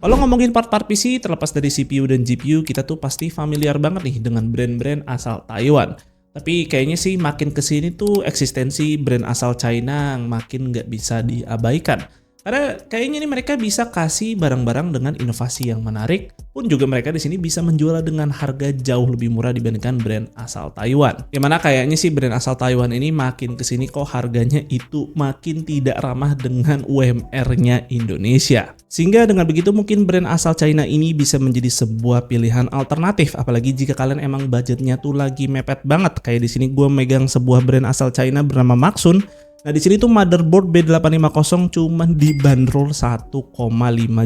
Kalau ngomongin part-part PC, terlepas dari CPU dan GPU, kita tuh pasti familiar banget nih dengan brand-brand asal Taiwan. Tapi kayaknya sih makin kesini tuh eksistensi brand asal China makin nggak bisa diabaikan. Karena kayaknya nih mereka bisa kasih barang-barang dengan inovasi yang menarik, pun juga mereka di sini bisa menjual dengan harga jauh lebih murah dibandingkan brand asal Taiwan. Yang mana kayaknya sih brand asal Taiwan ini makin kesini kok harganya itu makin tidak ramah dengan UMR-nya Indonesia. Sehingga dengan begitu mungkin brand asal China ini bisa menjadi sebuah pilihan alternatif, apalagi jika kalian emang budgetnya tuh lagi mepet banget. Kayak di sini gue megang sebuah brand asal China bernama Maxun. Nah di sini tuh motherboard B850 cuman dibanderol 1,5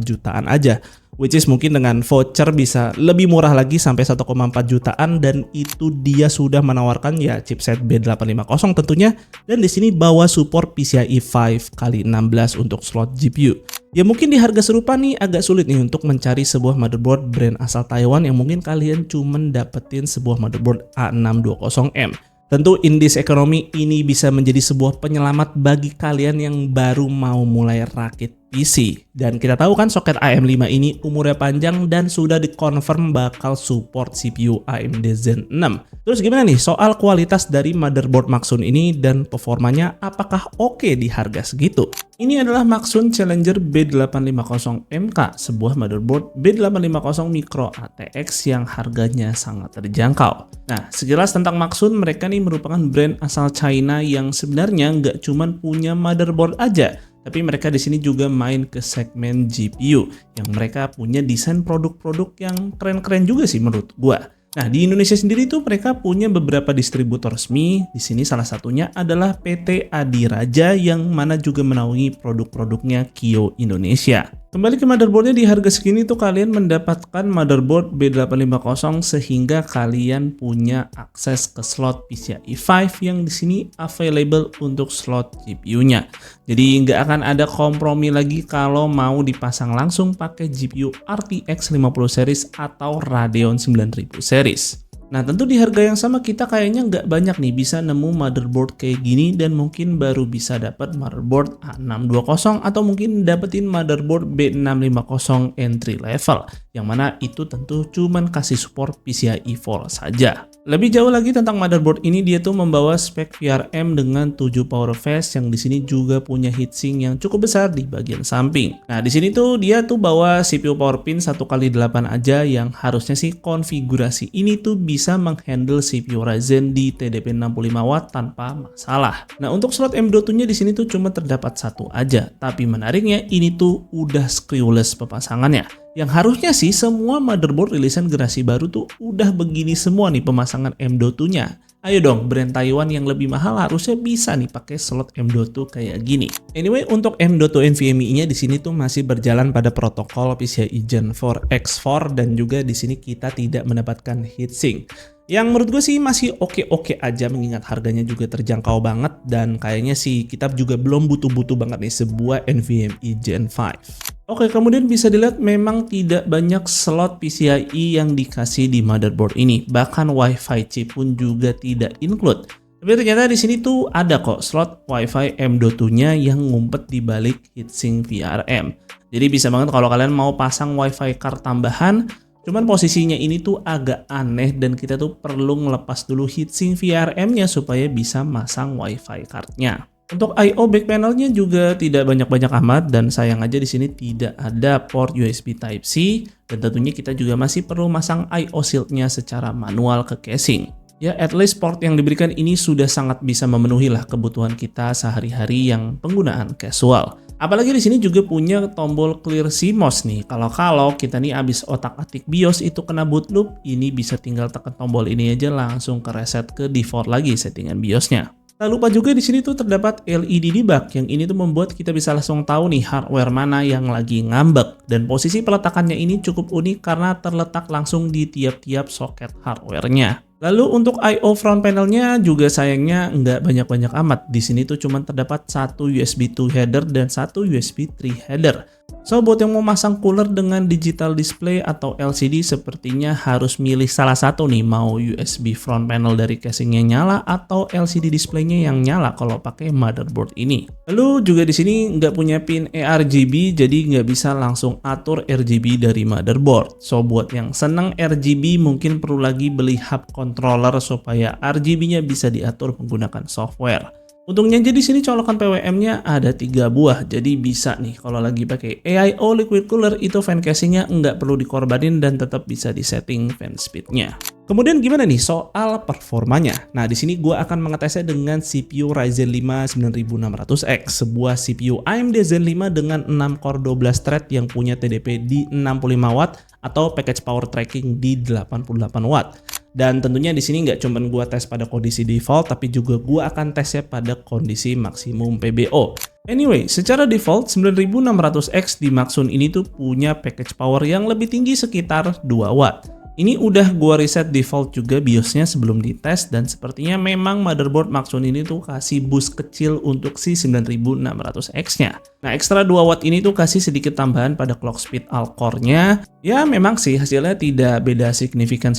jutaan aja, which is mungkin dengan voucher bisa lebih murah lagi sampai 1,4 jutaan, dan itu dia sudah menawarkan ya chipset B850 tentunya, dan di sini bawa support PCIe 5x16 untuk slot GPU. Ya mungkin di harga serupa nih agak sulit nih untuk mencari sebuah motherboard brand asal Taiwan yang mungkin kalian cuman dapetin sebuah motherboard A620M. Tentu in this economy ini bisa menjadi sebuah penyelamat bagi kalian yang baru mau mulai rakit PC. Dan kita tahu kan soket AM5 ini umurnya panjang dan sudah dikonfirm bakal support CPU AMD Zen 6. Terus gimana nih soal kualitas dari motherboard Maxun ini dan performanya, apakah oke di harga segitu? Ini adalah Maxun Challenger B850MK, sebuah motherboard B850 Micro ATX yang harganya sangat terjangkau. Nah, sekilas tentang Maxun, mereka nih merupakan brand asal China yang sebenarnya nggak cuman punya motherboard aja, tapi mereka di sini juga main ke segmen GPU yang mereka punya desain produk-produk yang keren-keren juga sih menurut gua. Nah, di Indonesia sendiri tuh mereka punya beberapa distributor resmi. Di sini salah satunya adalah PT Adiraja yang mana juga menaungi produk-produknya Kio Indonesia. Kembali ke motherboardnya, di harga segini tuh kalian mendapatkan motherboard B850 sehingga kalian punya akses ke slot PCIe 5 yang di sini available untuk slot GPU-nya. Jadi nggak akan ada kompromi lagi kalau mau dipasang langsung pakai GPU RTX 50 series atau Radeon 9000 series. Nah tentu di harga yang sama kita kayaknya nggak banyak nih bisa nemu motherboard kayak gini, dan mungkin baru bisa dapat motherboard A620 atau mungkin dapetin motherboard B650 entry level, yang mana itu tentu cuman kasih support PCIe 4 saja. Lebih jauh lagi tentang motherboard ini, dia tuh membawa spek VRM dengan 7 power phase yang di sini juga punya heatsink yang cukup besar di bagian samping. Nah, di sini tuh dia tuh bawa CPU power pin 1x8 aja yang harusnya sih konfigurasi ini tuh bisa menghandle CPU Ryzen di TDP 65W tanpa masalah. Nah, untuk slot M.2-nya di sini tuh cuma terdapat satu aja, tapi menariknya ini tuh udah screwless pemasangannya. Yang harusnya sih semua motherboard rilisan generasi baru tuh udah begini semua nih pemasangan M.2-nya. Ayo dong, brand Taiwan yang lebih mahal harusnya bisa nih pakai slot M.2 kayak gini. Anyway, untuk M.2 NVMe-nya di sini tuh masih berjalan pada protokol PCIe Gen 4 X4, dan juga di sini kita tidak mendapatkan heatsink. Yang menurut gue sih masih oke-oke aja mengingat harganya juga terjangkau banget, dan kayaknya sih kita juga belum butuh-butuh banget nih sebuah NVMe Gen 5. Oke, kemudian bisa dilihat memang tidak banyak slot PCIe yang dikasih di motherboard ini. Bahkan Wi-Fi chip pun juga tidak include. Tapi ternyata di sini tuh ada kok slot Wi-Fi M.2-nya yang ngumpet di balik heatsink VRM. Jadi bisa banget kalau kalian mau pasang Wi-Fi card tambahan, cuman posisinya ini tuh agak aneh dan kita tuh perlu ngelepas dulu heatsink VRM-nya supaya bisa masang Wi-Fi card-nya. Untuk I/O back panelnya juga tidak banyak-banyak amat, dan sayang aja di sini tidak ada port USB Type-C, dan tentunya kita juga masih perlu masang I/O shield-nya secara manual ke casing. Ya, at least port yang diberikan ini sudah sangat bisa memenuhi lah kebutuhan kita sehari-hari yang penggunaan casual. Apalagi di sini juga punya tombol clear CMOS nih. Kalau kita nih abis otak-atik BIOS itu kena boot loop, ini bisa tinggal tekan tombol ini aja langsung ke reset ke default lagi settingan BIOS-nya. Tak lupa juga di sini tuh terdapat LED debug yang ini tuh membuat kita bisa langsung tahu nih hardware mana yang lagi ngambek, dan posisi peletakannya ini cukup unik karena terletak langsung di tiap-tiap soket hardware-nya. Lalu untuk I/O front panelnya juga sayangnya nggak banyak-banyak amat. Di sini tuh cuma terdapat satu USB 2 header dan satu USB 3 header. So buat yang mau masang cooler dengan digital display atau LCD sepertinya harus milih salah satu nih, mau USB front panel dari casingnya nyala atau LCD displaynya yang nyala kalau pakai motherboard ini. Lalu juga di sini nggak punya pin ARGB, jadi nggak bisa langsung atur RGB dari motherboard. So buat yang seneng RGB mungkin perlu lagi beli hub controller supaya RGB-nya bisa diatur menggunakan software. Untungnya aja di sini colokan PWM-nya ada 3 buah, jadi bisa nih kalau lagi pakai AIO liquid cooler itu fan casingnya nggak perlu dikorbanin dan tetap bisa disetting fan speed-nya. Kemudian gimana nih soal performanya? Nah di sini gue akan mengetesnya dengan CPU Ryzen 5 9600X, sebuah CPU AMD Zen 5 dengan 6 core 12 thread yang punya TDP di 65 watt atau package power tracking di 88 watt. Dan tentunya di sini nggak cuma gue tes pada kondisi default, tapi juga gue akan tesnya pada kondisi maksimum PBO. Anyway, secara default 9600X di Maxsun ini tuh punya package power yang lebih tinggi sekitar 2 watt. Ini udah gua reset default juga BIOSnya sebelum dites dan sepertinya memang motherboard Maxsun ini tuh kasih boost kecil untuk si 9600X-nya. Nah, ekstra 2 watt ini tuh kasih sedikit tambahan pada clock speed all-core-nya. Ya, memang sih hasilnya tidak beda signifikan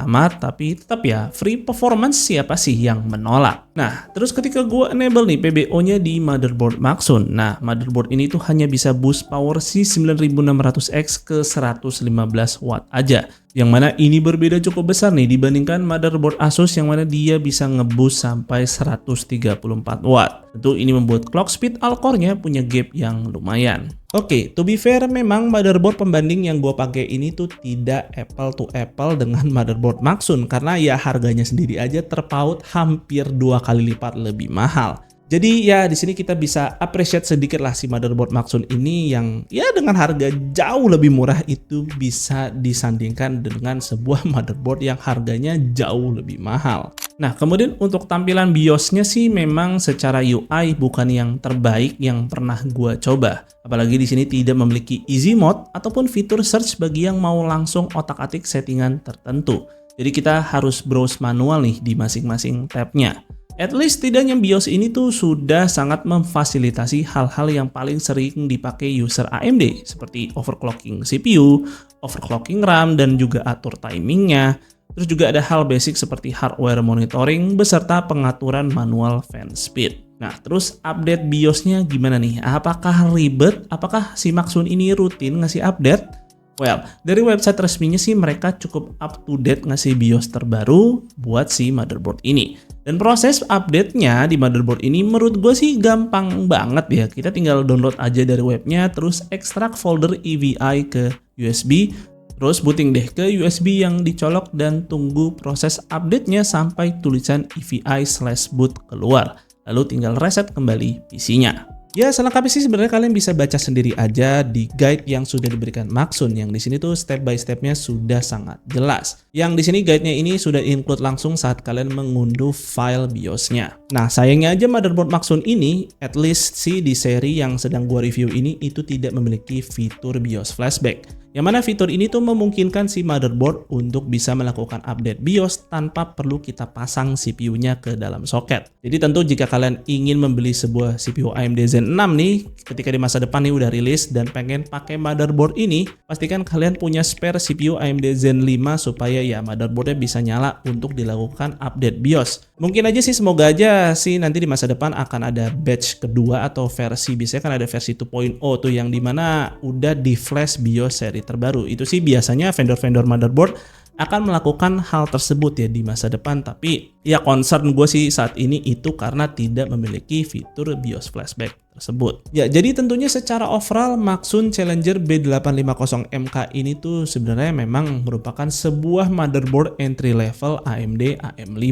amat, tapi tetap ya free performance siapa sih yang menolak. Nah, terus ketika gua enable nih PBO-nya di motherboard Maxsun. Nah, motherboard ini tuh hanya bisa boost power si 9600X ke 115 watt aja. Yang mana ini berbeda cukup besar nih dibandingkan motherboard Asus yang mana dia bisa ngeboost sampai 134 watt. Tentu ini membuat clock speed all-core-nya punya gap yang lumayan. Oke, to be fair memang motherboard pembanding yang gue pakai ini tuh tidak apple to apple dengan motherboard Maxsun karena ya harganya sendiri aja terpaut hampir 2 kali lipat lebih mahal. Jadi ya di sini kita bisa appreciate sedikit lah si motherboard Maxsun ini yang ya dengan harga jauh lebih murah itu bisa disandingkan dengan sebuah motherboard yang harganya jauh lebih mahal. Nah, kemudian untuk tampilan BIOS-nya sih memang secara UI bukan yang terbaik yang pernah gua coba. Apalagi di sini tidak memiliki easy mode ataupun fitur search bagi yang mau langsung otak-atik settingan tertentu. Jadi kita harus browse manual nih di masing-masing tab-nya. At least setidaknya BIOS ini tuh sudah sangat memfasilitasi hal-hal yang paling sering dipakai user AMD seperti overclocking CPU, overclocking RAM, dan juga atur timingnya. Terus juga ada hal basic seperti hardware monitoring beserta pengaturan manual fan speed. Nah, terus update BIOS-nya gimana nih? Apakah ribet? Apakah si Maxsun ini rutin ngasih update? Well, dari website resminya sih mereka cukup up to date ngasih BIOS terbaru buat si motherboard ini. Dan proses update-nya di motherboard ini menurut gue sih gampang banget ya. Kita tinggal download aja dari webnya, terus ekstrak folder EVI ke USB, terus booting deh ke USB yang dicolok dan tunggu proses update-nya sampai tulisan EVI/boot keluar. Lalu tinggal reset kembali PC-nya. Ya, selengkapnya sih sebenarnya kalian bisa baca sendiri aja di guide yang sudah diberikan Maxsun. Yang di sini tuh step by stepnya sudah sangat jelas. Yang di sini guide-nya ini sudah include langsung saat kalian mengunduh file BIOS-nya. Nah, sayangnya aja motherboard Maxsun ini, at least sih di seri yang sedang gua review ini itu tidak memiliki fitur BIOS flashback. Yang mana fitur ini tuh memungkinkan si motherboard untuk bisa melakukan update BIOS tanpa perlu kita pasang CPU-nya ke dalam soket. Jadi tentu jika kalian ingin membeli sebuah CPU AMD Zen 6 nih, ketika di masa depan nih udah rilis dan pengen pakai motherboard ini, pastikan kalian punya spare CPU AMD Zen 5 supaya ya motherboardnya bisa nyala untuk dilakukan update BIOS. Mungkin aja sih, semoga aja sih nanti di masa depan akan ada batch kedua atau versi, biasanya kan ada versi 2.0 tuh yang dimana udah di flash BIOS seri terbaru. Itu sih biasanya vendor-vendor motherboard akan melakukan hal tersebut ya di masa depan, tapi ya concern gue sih saat ini itu karena tidak memiliki fitur BIOS flashback tersebut. Ya, jadi tentunya secara overall Maxsun Challenger B850MK ini tuh sebenarnya memang merupakan sebuah motherboard entry level AMD AM5.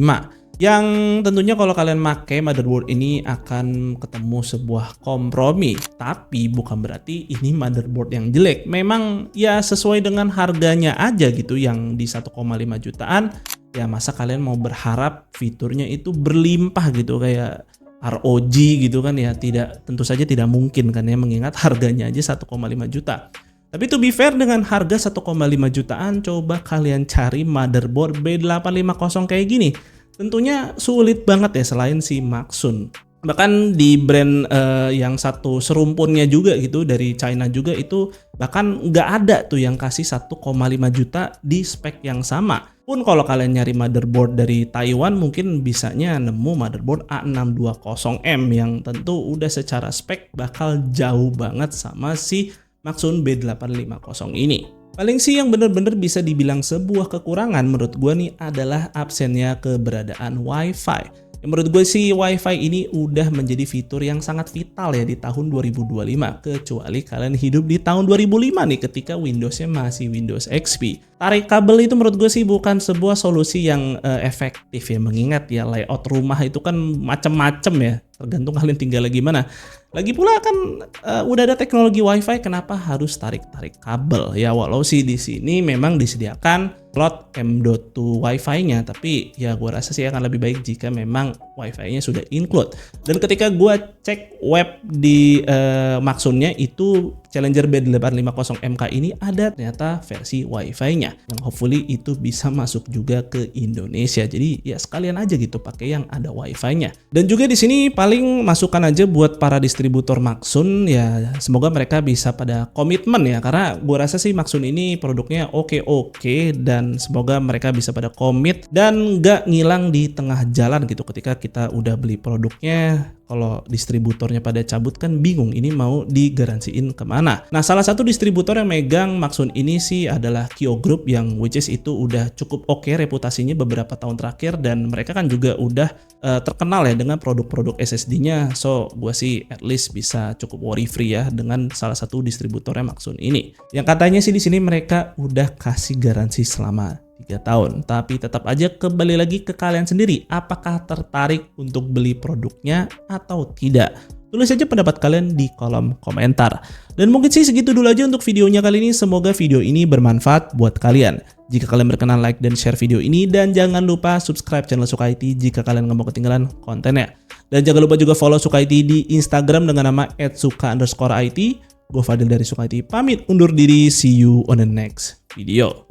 Yang tentunya kalau kalian pakai motherboard ini akan ketemu sebuah kompromi. Tapi bukan berarti ini motherboard yang jelek. Memang ya sesuai dengan harganya aja gitu yang di 1,5 jutaan. Ya masa kalian mau berharap fiturnya itu berlimpah gitu kayak ROG gitu kan ya. Tentu saja tidak mungkin kan ya mengingat harganya aja 1,5 juta. Tapi to be fair dengan harga 1,5 jutaan coba kalian cari motherboard B850 kayak gini. Tentunya sulit banget ya selain si Maxsun. Bahkan di brand yang satu serumpunnya juga gitu dari China juga itu bahkan nggak ada tuh yang kasih 1,5 juta di spek yang sama. Pun kalau kalian nyari motherboard dari Taiwan mungkin bisanya nemu motherboard A620M yang tentu udah secara spek bakal jauh banget sama si Maxun B850 ini. Paling sih yang bener-bener bisa dibilang sebuah kekurangan menurut gue nih adalah absennya keberadaan Wi-Fi. Menurut gue sih Wi-Fi ini udah menjadi fitur yang sangat vital ya di tahun 2025, kecuali kalian hidup di tahun 2005 nih ketika Windowsnya masih Windows XP. Tarik kabel itu menurut gue sih bukan sebuah solusi yang efektif ya, mengingat ya layout rumah itu kan macem-macem ya, tergantung kalian tinggal gimana. Lagi pula kan udah ada teknologi Wi-Fi, kenapa harus tarik-tarik kabel ya? Walau sih di sini memang disediakan slot M.2 Wi-Fi-nya, tapi ya gue rasa sih akan lebih baik jika memang Wi-Fi-nya sudah include. Dan ketika gue cek web di Maxunnya itu Challenger B850MK ini ada ternyata versi Wi-Fi-nya yang hopefully itu bisa masuk juga ke Indonesia. Jadi ya sekalian aja gitu pakai yang ada Wi-Fi-nya. Dan juga di sini paling masukan aja buat para distributor Maxun ya, semoga mereka bisa pada komitmen ya, karena gue rasa sih Maxun ini produknya oke dan semoga mereka bisa pada komit dan nggak ngilang di tengah jalan gitu ketika kita udah beli produknya. Kalau distributornya pada cabut kan bingung ini mau digaransiin kemana. Nah salah satu distributor yang megang Maxun ini sih adalah Kyo Group yang which is itu udah cukup oke reputasinya beberapa tahun terakhir dan mereka kan juga udah terkenal ya dengan produk-produk SSD-nya. So gue sih at least bisa cukup worry free ya dengan salah satu distributornya Maxun ini. Yang katanya sih di sini mereka udah kasih garansi selama 3 tahun, tapi tetap aja kembali lagi ke kalian sendiri apakah tertarik untuk beli produknya atau tidak. Tulis aja pendapat kalian di kolom komentar. Dan mungkin sih segitu dulu aja untuk videonya kali ini. Semoga video ini bermanfaat buat kalian. Jika kalian berkenan like dan share video ini, dan jangan lupa subscribe channel Suka IT jika kalian nggak mau ketinggalan kontennya. Dan jangan lupa juga follow Suka IT di Instagram dengan nama @suka_it. Gue Fadil dari Suka IT pamit undur diri, see you on the next video.